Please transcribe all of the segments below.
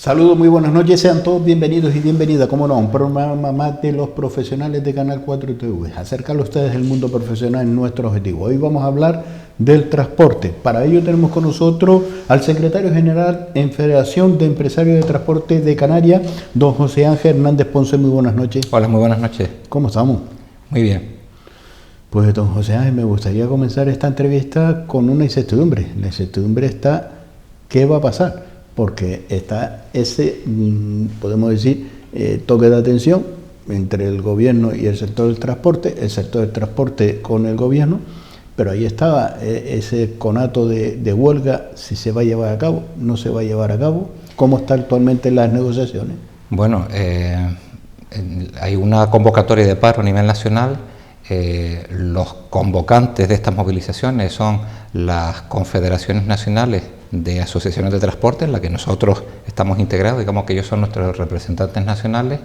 Saludos, muy buenas noches, sean todos bienvenidos y bienvenidas, como no, a un programa más de los profesionales de Canal 4 TV. Acercar a ustedes el mundo profesional es nuestro objetivo. Hoy vamos a hablar del transporte. Para ello tenemos con nosotros al secretario general en Federación de Empresarios de Transporte de Canarias, don José Ángel Hernández Ponce. Muy buenas noches. Hola, muy buenas noches. ¿Cómo estamos? Muy bien. Pues don José Ángel, me gustaría comenzar esta entrevista con una incertidumbre. La incertidumbre está, ¿qué va a pasar? Porque está ese, podemos decir, toque de atención entre el gobierno y el sector del transporte con el gobierno, pero ahí estaba ese conato de huelga, si se va a llevar a cabo, no se va a llevar a cabo. ¿Cómo están actualmente las negociaciones? Bueno, hay una convocatoria de paro a nivel nacional. Los convocantes de estas movilizaciones son las confederaciones nacionales de asociaciones de transporte, en la que nosotros estamos integrados, digamos que ellos son nuestros representantes nacionales,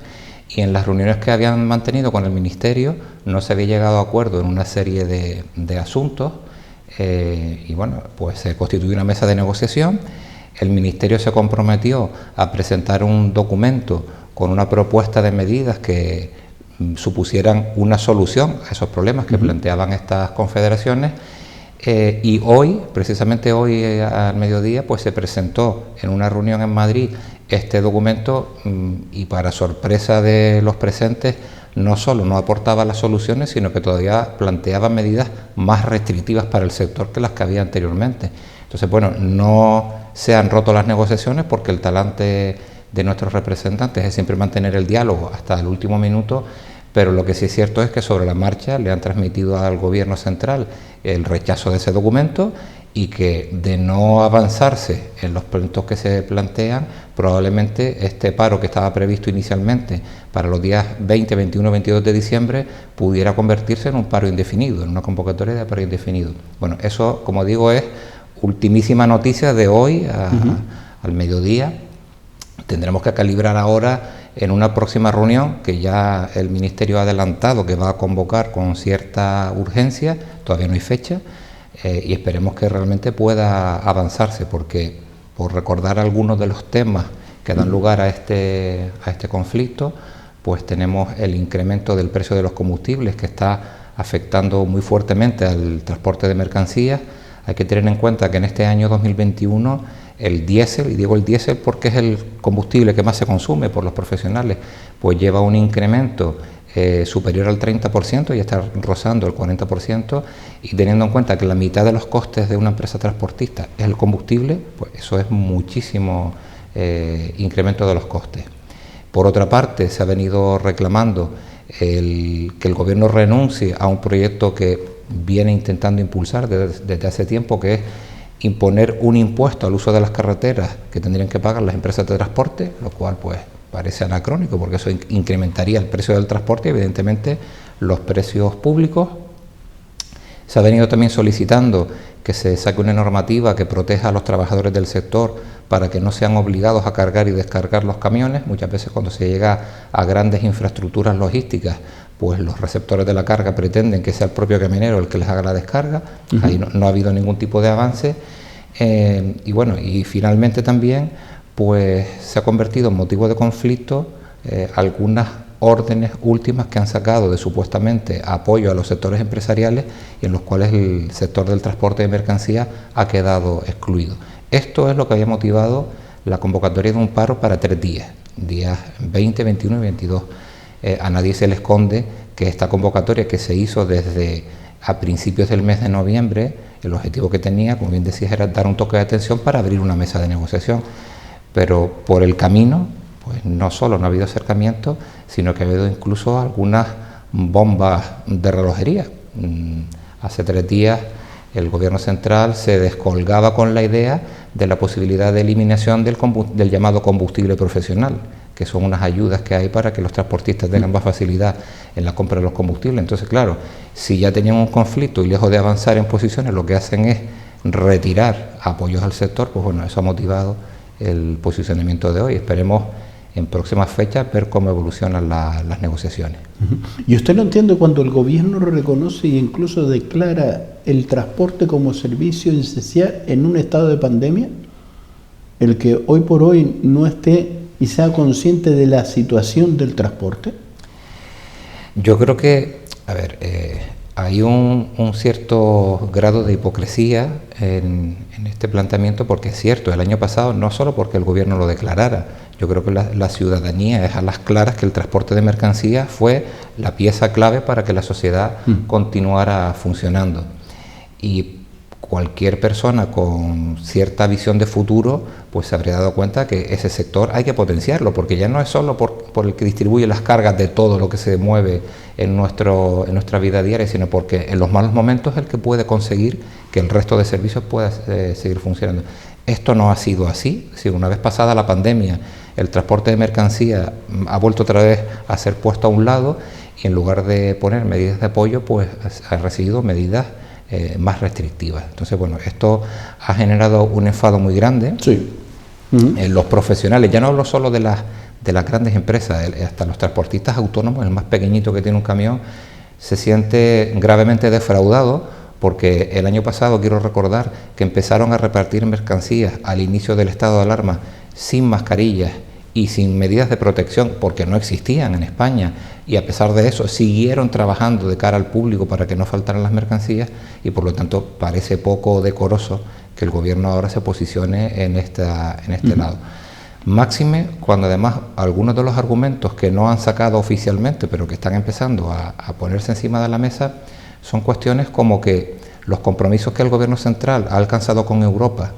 y en las reuniones que habían mantenido con el Ministerio no se había llegado a acuerdo en una serie de asuntos, y bueno, pues se constituyó una mesa de negociación. El Ministerio se comprometió a presentar un documento con una propuesta de medidas que supusieran una solución a esos problemas que planteaban estas confederaciones. Y hoy, precisamente hoy al mediodía, pues se presentó en una reunión en Madrid este documento y para sorpresa de los presentes no solo no aportaba las soluciones, sino que todavía planteaba medidas más restrictivas para el sector que las que había anteriormente. Entonces, bueno, no se han roto las negociaciones porque el talante de nuestros representantes es siempre mantener el diálogo hasta el último minuto, pero lo que sí es cierto es que sobre la marcha le han transmitido al Gobierno central el rechazo de ese documento y que de no avanzarse en los puntos que se plantean, probablemente este paro que estaba previsto inicialmente para los días 20, 21, 22 de diciembre pudiera convertirse en un paro indefinido, en una convocatoria de paro indefinido. Bueno, eso, como digo, es ultimísima noticia de hoy al mediodía. Tendremos que calibrar ahora en una próxima reunión que ya el Ministerio ha adelantado que va a convocar con cierta urgencia, todavía no hay fecha, y esperemos que realmente pueda avanzarse, porque por recordar algunos de los temas que dan lugar a este conflicto, pues tenemos el incremento del precio de los combustibles que está afectando muy fuertemente al transporte de mercancías. Hay que tener en cuenta que en este año 2021 el diésel, y digo el diésel porque es el combustible que más se consume por los profesionales, pues lleva un incremento superior al 30% y está rozando el 40%, y teniendo en cuenta que la mitad de los costes de una empresa transportista es el combustible, pues eso es muchísimo incremento de los costes. Por otra parte, se ha venido reclamando que el gobierno renuncie a un proyecto que viene intentando impulsar desde hace tiempo, que es imponer un impuesto al uso de las carreteras que tendrían que pagar las empresas de transporte, lo cual pues parece anacrónico porque eso incrementaría el precio del transporte y evidentemente los precios públicos. Se ha venido también solicitando que se saque una normativa que proteja a los trabajadores del sector para que no sean obligados a cargar y descargar los camiones. Muchas veces cuando se llega a grandes infraestructuras logísticas, pues los receptores de la carga pretenden que sea el propio camionero el que les haga la descarga. Ahí no ha habido ningún tipo de avance. Y bueno, y finalmente también pues se ha convertido en motivo de conflicto algunas órdenes últimas que han sacado de supuestamente apoyo a los sectores empresariales y en los cuales el sector del transporte de mercancías ha quedado excluido. Esto es lo que había motivado la convocatoria de un paro para 3 días, días 20, 21 y 22. A nadie se le esconde que esta convocatoria, que se hizo desde a principios del mes de noviembre, el objetivo que tenía, como bien decías, era dar un toque de atención para abrir una mesa de negociación, pero por el camino pues no solo no ha habido acercamiento, sino que ha habido incluso algunas bombas de relojería. Hace 3 días el Gobierno central se descolgaba con la idea de la posibilidad de eliminación del llamado combustible profesional, que son unas ayudas que hay para que los transportistas tengan más facilidad en la compra de los combustibles. Entonces, claro, si ya tenían un conflicto y lejos de avanzar en posiciones, lo que hacen es retirar apoyos al sector, pues bueno, eso ha motivado el posicionamiento de hoy. Esperemos en próximas fechas ver cómo evolucionan las negociaciones. ¿Y usted no entiende cuando el gobierno reconoce e incluso declara el transporte como servicio esencial en un estado de pandemia? el que hoy por hoy no esté y sea consciente de la situación del transporte? Yo creo que, a ver, hay un cierto grado de hipocresía en este planteamiento, porque es cierto, el año pasado, no solo porque el gobierno lo declarara, yo creo que la ciudadanía es a las claras que el transporte de mercancías fue la pieza clave para que la sociedad continuara funcionando. Y cualquier persona con cierta visión de futuro pues se habría dado cuenta que ese sector hay que potenciarlo, porque ya no es solo por el que distribuye las cargas de todo lo que se mueve en nuestra vida diaria, sino porque en los malos momentos es el que puede conseguir que el resto de servicios pueda seguir funcionando. Esto no ha sido así. Si una vez pasada la pandemia, el transporte de mercancía ha vuelto otra vez a ser puesto a un lado, y en lugar de poner medidas de apoyo, pues ha recibido medidas más restrictivas. Entonces, bueno, esto ha generado un enfado muy grande. Sí. En los profesionales, ya no hablo solo de las grandes empresas, hasta los transportistas autónomos, el más pequeñito que tiene un camión, se siente gravemente defraudado, porque el año pasado, quiero recordar, que empezaron a repartir mercancías al inicio del estado de alarma sin mascarillas y sin medidas de protección, porque no existían en España, y a pesar de eso siguieron trabajando de cara al público para que no faltaran las mercancías, y por lo tanto parece poco decoroso que el gobierno ahora se posicione en este lado. Máxime cuando además algunos de los argumentos que no han sacado oficialmente, pero que están empezando a ponerse encima de la mesa, son cuestiones como que los compromisos que el gobierno central ha alcanzado con Europa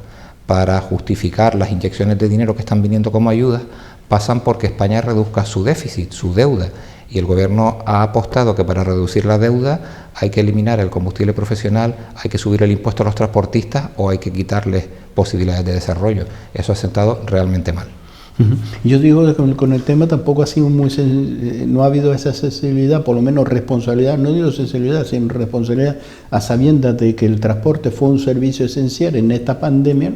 para justificar las inyecciones de dinero que están viniendo como ayudas pasan porque España reduzca su déficit, su deuda, y el gobierno ha apostado que para reducir la deuda hay que eliminar el combustible profesional, hay que subir el impuesto a los transportistas o hay que quitarles posibilidades de desarrollo. Eso ha sentado realmente mal. Yo digo que con el tema tampoco ha sido no ha habido esa sensibilidad, por lo menos responsabilidad, no digo sensibilidad, sino responsabilidad a sabiendas de que el transporte fue un servicio esencial en esta pandemia.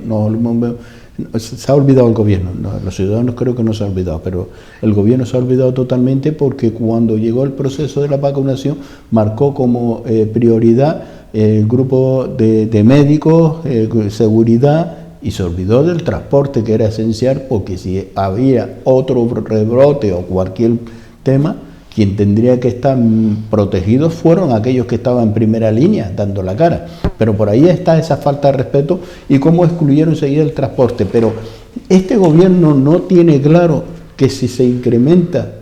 Se ha olvidado el gobierno, los ciudadanos creo que no se ha olvidado, pero el gobierno se ha olvidado totalmente, porque cuando llegó el proceso de la vacunación marcó como prioridad el grupo de médicos, seguridad, y se olvidó del transporte, que era esencial, porque si había otro rebrote o cualquier tema, quien tendría que estar protegidos fueron aquellos que estaban en primera línea dando la cara. Pero por ahí está esa falta de respeto y cómo excluyeron enseguida el transporte. Pero este gobierno no tiene claro que si se incrementa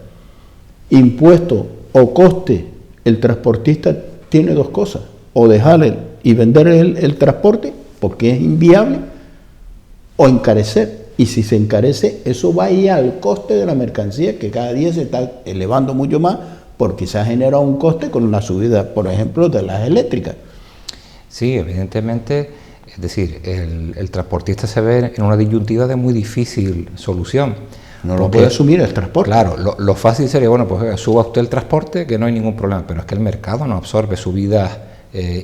impuesto o coste, el transportista tiene dos cosas: o dejar y vender el transporte porque es inviable, o encarecer. Y si se encarece, eso va a ir al coste de la mercancía, que cada día se está elevando mucho más, porque se ha generado un coste con la subida, por ejemplo, de las eléctricas. Sí, evidentemente, es decir, el transportista se ve en una disyuntiva de muy difícil solución. No lo puede asumir el transporte. Claro, lo fácil sería, bueno, pues suba usted el transporte, que no hay ningún problema, pero es que el mercado no absorbe subidas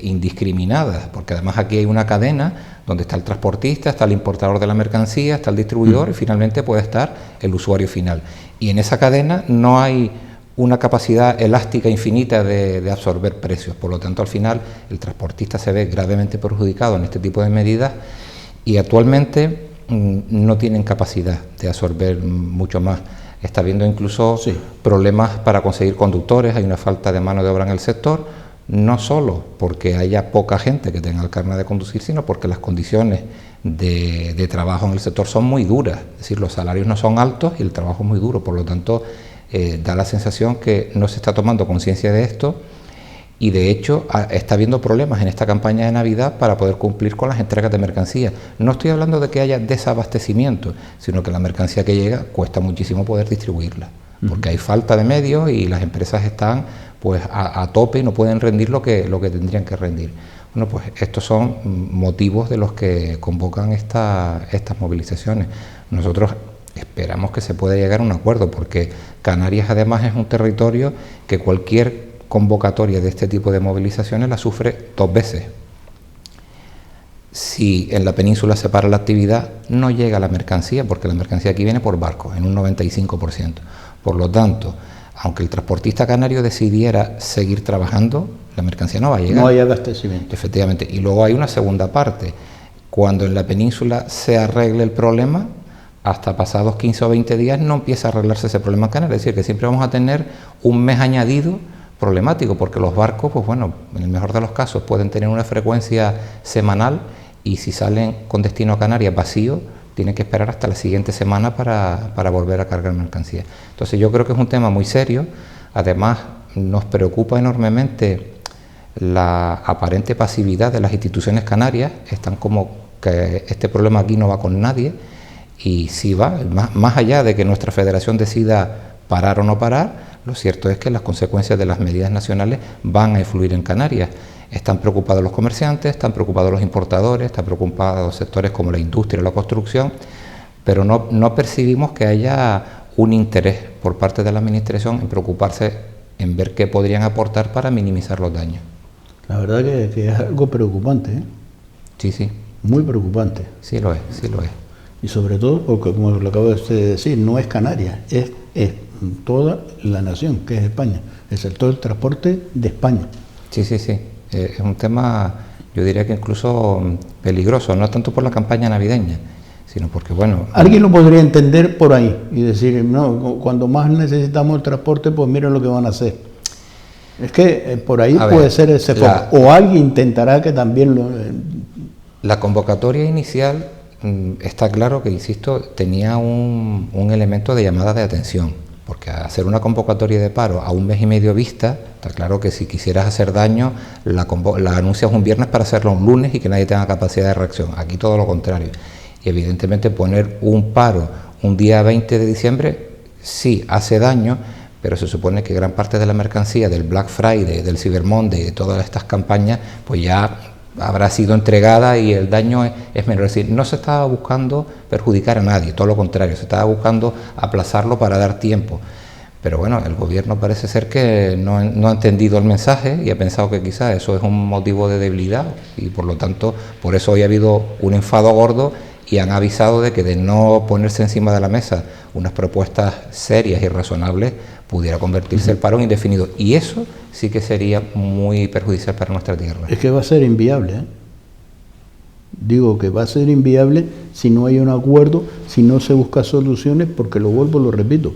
indiscriminadas, porque además aquí hay una cadena donde está el transportista, está el importador de la mercancía, está el distribuidor y finalmente puede estar el usuario final. Y en esa cadena no hay una capacidad elástica infinita de absorber precios. Por lo tanto, al final el transportista se ve gravemente perjudicado en este tipo de medidas, y actualmente no tienen capacidad de absorber mucho más. Está habiendo incluso problemas para conseguir conductores, hay una falta de mano de obra en el sector, no solo porque haya poca gente que tenga el carnet de conducir, sino porque las condiciones de trabajo en el sector son muy duras. Es decir, los salarios no son altos y el trabajo es muy duro. Por lo tanto, da la sensación que no se está tomando conciencia de esto, y de hecho está habiendo problemas en esta campaña de Navidad para poder cumplir con las entregas de mercancía. No estoy hablando de que haya desabastecimiento, sino que la mercancía que llega cuesta muchísimo poder distribuirla, porque hay falta de medios y las empresas están pues a tope y no pueden rendir lo que tendrían que rendir. Bueno, pues estos son motivos de los que convocan estas movilizaciones. Nosotros esperamos que se pueda llegar a un acuerdo, porque Canarias además es un territorio que cualquier convocatoria de este tipo de movilizaciones la sufre dos veces. Si en la península se para la actividad, no llega la mercancía, porque la mercancía aquí viene por barco, en un 95%. Por lo tanto, aunque el transportista canario decidiera seguir trabajando, la mercancía no va a llegar. No hay abastecimiento. Efectivamente. Y luego hay una segunda parte. Cuando en la península se arregle el problema, hasta pasados 15 o 20 días no empieza a arreglarse ese problema en Canarias. Es decir, que siempre vamos a tener un mes añadido problemático, porque los barcos, pues bueno, en el mejor de los casos pueden tener una frecuencia semanal, y si salen con destino a Canarias vacío, tienen que esperar hasta la siguiente semana para volver a cargar mercancía. Entonces yo creo que es un tema muy serio. Además, nos preocupa enormemente la aparente pasividad de las instituciones canarias. Están como que este problema aquí no va con nadie, y si va, más allá de que nuestra federación decida parar o no parar, lo cierto es que las consecuencias de las medidas nacionales van a influir en Canarias. Están preocupados los comerciantes, están preocupados los importadores, están preocupados sectores como la industria y la construcción, pero no percibimos que haya un interés por parte de la Administración en preocuparse en ver qué podrían aportar para minimizar los daños. La verdad que es algo preocupante, ¿eh? Sí, sí. Muy preocupante. Sí lo es, sí lo es. Y sobre todo porque, como lo acabo de decir, no es Canarias, es toda la nación, que es España, el sector del transporte de España. Sí, sí, sí. Es un tema, yo diría que incluso peligroso, no tanto por la campaña navideña, sino porque, bueno... Alguien lo podría entender por ahí y decir, no, cuando más necesitamos el transporte, pues miren lo que van a hacer. Es que por ahí puede ser ese foco. O alguien intentará que también lo... La convocatoria inicial, está claro que, insisto, tenía un elemento de llamada de atención, porque hacer una convocatoria de paro a un mes y medio vista, está claro que si quisieras hacer daño, la anuncias un viernes para hacerlo un lunes y que nadie tenga capacidad de reacción. Aquí todo lo contrario. Y evidentemente poner un paro un día 20 de diciembre sí hace daño, pero se supone que gran parte de la mercancía del Black Friday, del Cyber Monday, de todas estas campañas, pues ya habrá sido entregada y el daño es menor. Es decir, no se estaba buscando perjudicar a nadie, todo lo contrario, se estaba buscando aplazarlo para dar tiempo. Pero bueno, el gobierno parece ser que no ha entendido el mensaje y ha pensado que quizás eso es un motivo de debilidad, y por lo tanto, por eso hoy ha habido un enfado gordo, y han avisado de que de no ponerse encima de la mesa unas propuestas serias y razonables, pudiera convertirse el paro en indefinido, y eso sí que sería muy perjudicial para nuestra tierra. Es que va a ser inviable, ¿eh? Digo que va a ser inviable si no hay un acuerdo, si no se buscan soluciones, porque lo repito,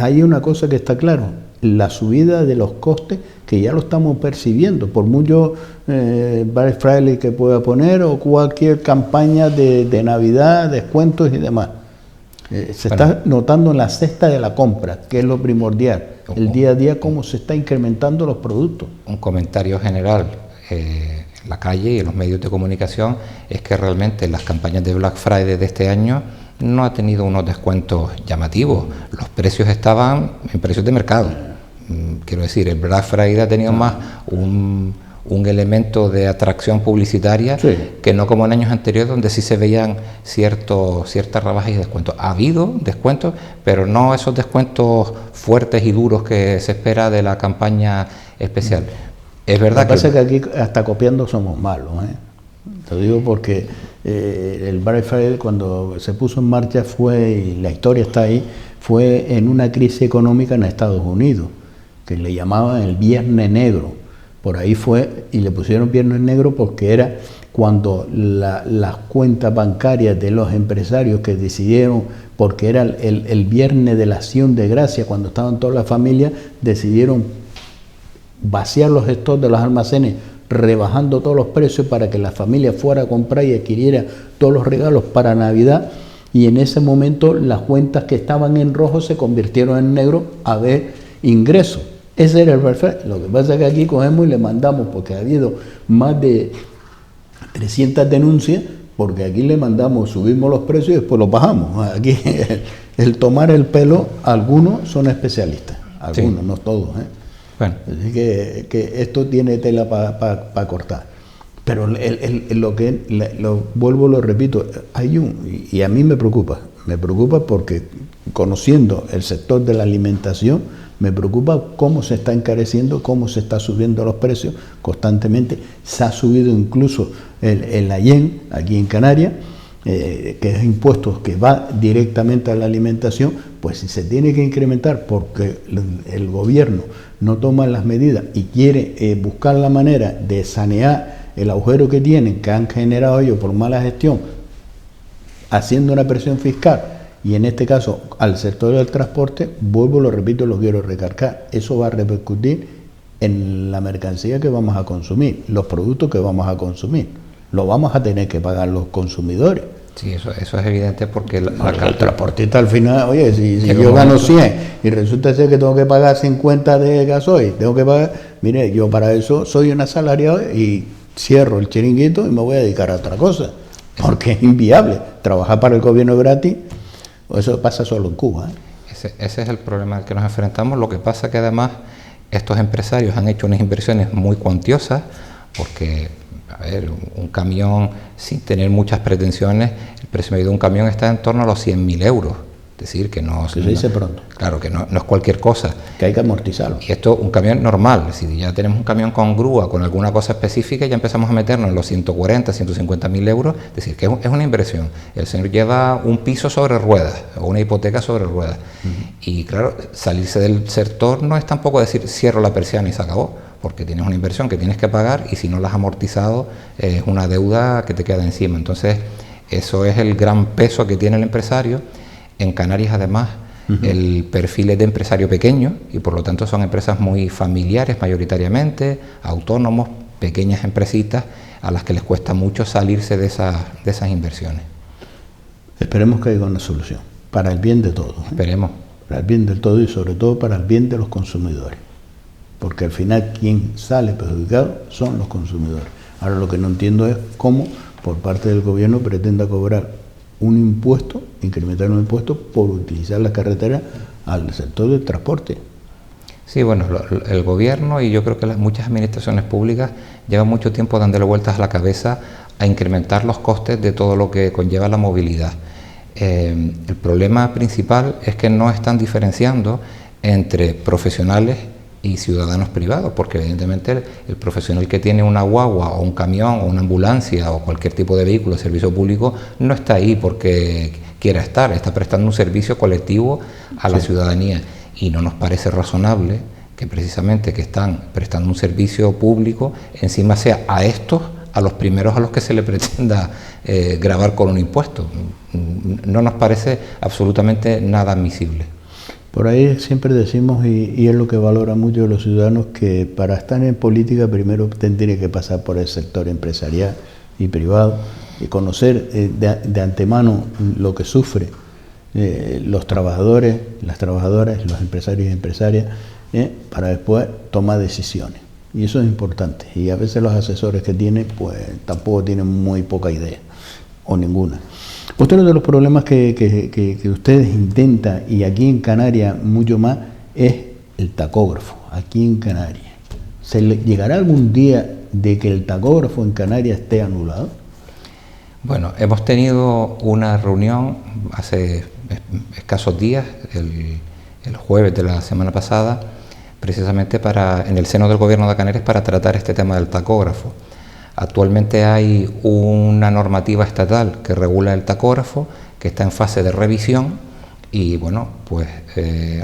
hay una cosa que está claro, la subida de los costes, que ya lo estamos percibiendo, por mucho Black Friday que pueda poner, o cualquier campaña de Navidad, descuentos y demás. Se está notando en la cesta de la compra, que es lo primordial, el día a día, cómo se está incrementando los productos. Un comentario general en la calle y en los medios de comunicación es que realmente las campañas de Black Friday de este año no ha tenido unos descuentos llamativos, los precios estaban en precios de mercado. Quiero decir, el Black Friday ha tenido más un elemento de atracción publicitaria, sí, que no como en años anteriores, donde sí se veían ciertas rebajas y descuentos. Ha habido descuentos, pero no esos descuentos fuertes y duros que se espera de la campaña especial. Es verdad Lo que pasa es que aquí hasta copiando somos malos, ¿eh? Te digo porque el Black Friday, cuando se puso en marcha, fue, y la historia está ahí, fue en una crisis económica en Estados Unidos, que le llamaban el Viernes Negro. Por ahí fue, y le pusieron Viernes Negro porque era cuando las cuentas bancarias de los empresarios que decidieron, porque era el Viernes de la Acción de Gracia, cuando estaban todas las familias, decidieron vaciar los stocks de los almacenes, rebajando todos los precios para que la familia fuera a comprar y adquiriera todos los regalos para Navidad, y en ese momento las cuentas que estaban en rojo se convirtieron en negro a ver ingresos. Ese era el perfecto. Lo que pasa es que aquí cogemos y le mandamos, porque ha habido más de 300 denuncias, porque aquí le mandamos, subimos los precios y después los bajamos. Aquí el tomar el pelo, algunos son especialistas, algunos, sí, no todos, ¿eh? Bueno. Así que esto tiene tela para cortar. Pero lo repito, y a mí me preocupa porque, conociendo el sector de la alimentación, me preocupa cómo se está encareciendo, cómo se está subiendo los precios constantemente. Se ha subido incluso el AYEN aquí en Canarias, que es impuestos que va directamente a la alimentación. Pues si se tiene que incrementar porque el gobierno no toma las medidas y quiere buscar la manera de sanear el agujero que tienen, que han generado ellos por mala gestión, haciendo una presión fiscal, y en este caso al sector del transporte, vuelvo, lo repito, lo quiero recalcar, eso va a repercutir en la mercancía que vamos a consumir, los productos que vamos a consumir, lo vamos a tener que pagar los consumidores. Sí, eso es evidente porque el transportista al final, oye, si yo gano 100 y resulta ser que tengo que pagar 50 de gasoil, tengo que pagar, mire, yo para eso soy un asalariado y cierro el chiringuito y me voy a dedicar a otra cosa, porque es inviable trabajar para el gobierno gratis. Eso pasa solo en Cuba, ¿eh? Ese es el problema al que nos enfrentamos. Lo que pasa que además estos empresarios han hecho unas inversiones muy cuantiosas, porque, a ver, un camión sin tener muchas pretensiones, el precio medio de un camión está en torno a los 100.000 euros. Es decir, que no... Que se dice pronto. Claro, que no es cualquier cosa. Que hay que amortizarlo. Y esto, un camión normal, si ya tenemos un camión con grúa, con alguna cosa específica, ya empezamos a meternos en los 140, 150.000 euros, es decir, que es una inversión. El señor lleva un piso sobre ruedas, o una hipoteca sobre ruedas. Y claro, salirse del sector no es tampoco decir, cierro la persiana y se acabó, porque tienes una inversión que tienes que pagar, y si no la has amortizado, es una deuda que te queda encima. Entonces, eso es el gran peso que tiene el empresario. En Canarias, además, el perfil es de empresario pequeño y por lo tanto son empresas muy familiares mayoritariamente, autónomos, pequeñas empresitas a las que les cuesta mucho salirse de esas inversiones. Esperemos que haya una solución, para el bien de todos. Esperemos. Para el bien del todo y sobre todo para el bien de los consumidores. Porque al final quien sale perjudicado son los consumidores. Ahora lo que no entiendo es cómo por parte del gobierno pretenda cobrar un impuesto, incrementar un impuesto por utilizar la carretera al sector del transporte. Sí, bueno, el gobierno y yo creo que muchas administraciones públicas llevan mucho tiempo dándole vueltas a la cabeza a incrementar los costes de todo lo que conlleva la movilidad. El problema principal es que no están diferenciando entre profesionales y ciudadanos privados, porque evidentemente el profesional que tiene una guagua o un camión o una ambulancia o cualquier tipo de vehículo de servicio público no está ahí porque quiera estar, está prestando un servicio colectivo a la ciudadanía, y no nos parece razonable que precisamente que están prestando un servicio público encima sea a estos a los primeros a los que se le pretenda gravar con un impuesto. No nos parece absolutamente nada admisible. Por ahí siempre decimos, y es lo que valora mucho de los ciudadanos, que para estar en política primero usted tiene que pasar por el sector empresarial y privado y conocer de antemano lo que sufren los trabajadores, las trabajadoras, los empresarios y empresarias, para después tomar decisiones. Y eso es importante. Y a veces los asesores que tienen, pues tampoco tienen muy poca idea, o ninguna. Otro de los problemas que ustedes intentan, y aquí en Canarias mucho más, es el tacógrafo, aquí en Canarias. ¿Se llegará algún día de que el tacógrafo en Canarias esté anulado? Bueno, hemos tenido una reunión hace escasos días, el jueves de la semana pasada, precisamente en el seno del Gobierno de Canarias para tratar este tema del tacógrafo. Actualmente hay una normativa estatal que regula el tacógrafo, que está en fase de revisión, y bueno, pues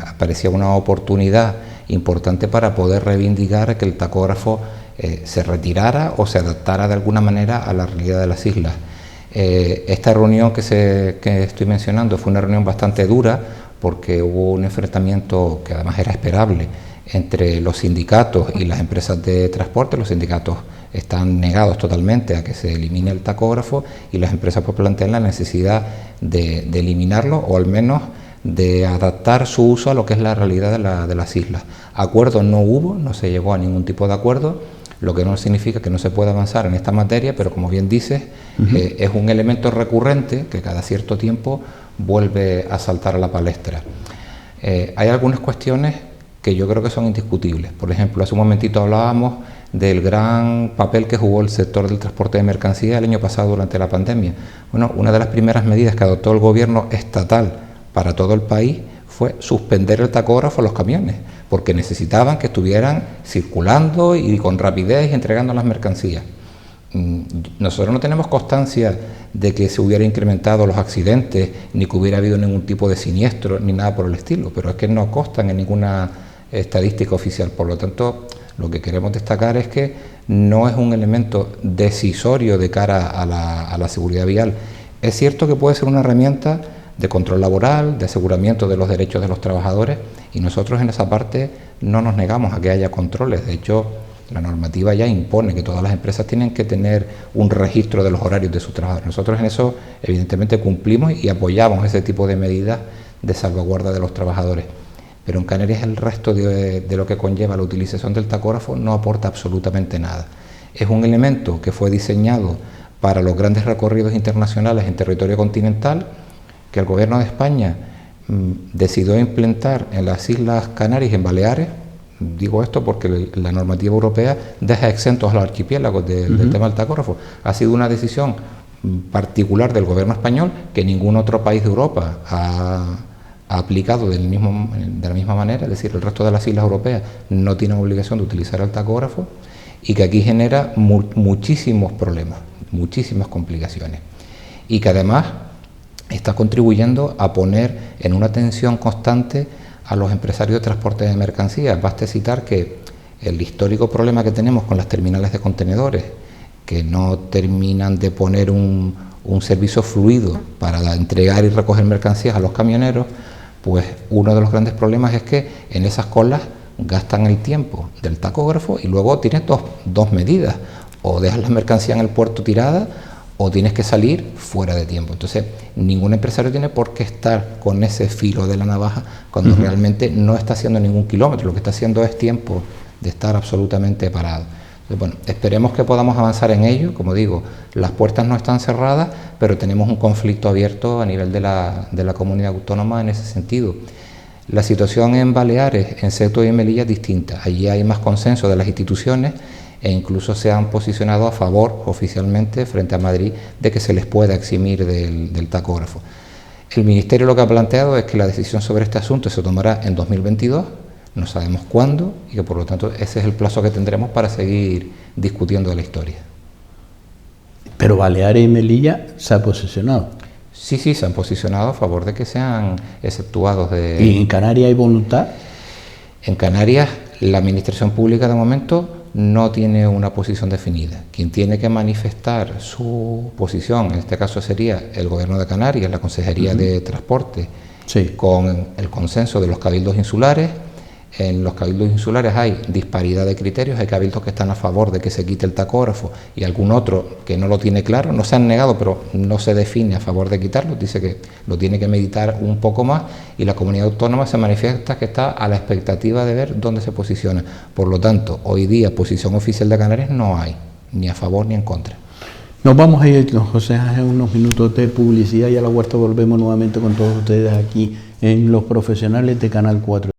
aparecía una oportunidad importante para poder reivindicar que el tacógrafo se retirara o se adaptara de alguna manera a la realidad de las islas. Esta reunión que estoy mencionando fue una reunión bastante dura, porque hubo un enfrentamiento que además era esperable entre los sindicatos y las empresas de transporte. Los sindicatos están negados totalmente a que se elimine el tacógrafo y las empresas pues plantean la necesidad de eliminarlo, o al menos de adaptar su uso a lo que es la realidad de las islas. Acuerdo no hubo, no se llegó a ningún tipo de acuerdo, lo que no significa que no se pueda avanzar en esta materia, pero como bien dices, es un elemento recurrente que cada cierto tiempo vuelve a saltar a la palestra. Hay algunas cuestiones que yo creo que son indiscutibles. Por ejemplo, hace un momentito hablábamos del gran papel que jugó el sector del transporte de mercancías el año pasado durante la pandemia. Bueno, una de las primeras medidas que adoptó el gobierno estatal para todo el país fue suspender el tacógrafo a los camiones, porque necesitaban que estuvieran circulando y con rapidez y entregando las mercancías. Nosotros no tenemos constancia de que se hubiera incrementado los accidentes, ni que hubiera habido ningún tipo de siniestro, ni nada por el estilo, pero es que no constan en ninguna estadística oficial. Por lo tanto, lo que queremos destacar es que no es un elemento decisorio de cara a la seguridad vial. Es cierto que puede ser una herramienta de control laboral, de aseguramiento de los derechos de los trabajadores, y nosotros en esa parte no nos negamos a que haya controles. De hecho, la normativa ya impone que todas las empresas tienen que tener un registro de los horarios de sus trabajadores. Nosotros en eso evidentemente cumplimos y apoyamos ese tipo de medidas de salvaguarda de los trabajadores. Pero en Canarias el resto de lo que conlleva la utilización del tacógrafo no aporta absolutamente nada. Es un elemento que fue diseñado para los grandes recorridos internacionales en territorio continental, que el Gobierno de España decidió implementar en las Islas Canarias, en Baleares. Digo esto porque la normativa europea deja exentos a los archipiélagos del tema del tacógrafo. Ha sido una decisión particular del Gobierno español que ningún otro país de Europa ha aplicado de la misma manera, es decir, el resto de las islas europeas no tienen obligación de utilizar el tacógrafo, y que aquí genera muchísimos problemas, muchísimas complicaciones, y que además está contribuyendo a poner en una tensión constante a los empresarios de transporte de mercancías. Basta citar que el histórico problema que tenemos con las terminales de contenedores, que no terminan de poner un servicio fluido para entregar y recoger mercancías a los camioneros, pues uno de los grandes problemas es que en esas colas gastan el tiempo del tacógrafo y luego tienes dos medidas: o dejas la mercancía en el puerto tirada o tienes que salir fuera de tiempo. Entonces, ningún empresario tiene por qué estar con ese filo de la navaja cuando realmente no está haciendo ningún kilómetro, lo que está haciendo es tiempo de estar absolutamente parado. Entonces, bueno, esperemos que podamos avanzar en ello. Como digo, las puertas no están cerradas, pero tenemos un conflicto abierto a nivel de la comunidad autónoma en ese sentido. La situación en Baleares, en Seto y en Melilla es distinta. Allí hay más consenso de las instituciones e incluso se han posicionado a favor oficialmente frente a Madrid de que se les pueda eximir del tacógrafo. El Ministerio lo que ha planteado es que la decisión sobre este asunto se tomará en 2022, no sabemos cuándo, y que por lo tanto ese es el plazo que tendremos para seguir discutiendo de la historia. Pero Baleares y Melilla se ha posicionado. Sí, se han posicionado a favor de que sean exceptuados de... ¿Y en Canarias hay voluntad? En Canarias la Administración Pública de momento no tiene una posición definida. Quien tiene que manifestar su posición, en este caso sería el Gobierno de Canarias, la Consejería de Transporte, con el consenso de los cabildos insulares. En los cabildos insulares hay disparidad de criterios, hay cabildos que están a favor de que se quite el tacógrafo y algún otro que no lo tiene claro, no se han negado, pero no se define a favor de quitarlo, dice que lo tiene que meditar un poco más, y la comunidad autónoma se manifiesta que está a la expectativa de ver dónde se posiciona. Por lo tanto, hoy día posición oficial de Canarias no hay, ni a favor ni en contra. Nos vamos a ir, don José Ángel, unos minutos de publicidad y a la vuelta volvemos nuevamente con todos ustedes aquí en Los Profesionales de Canal 4.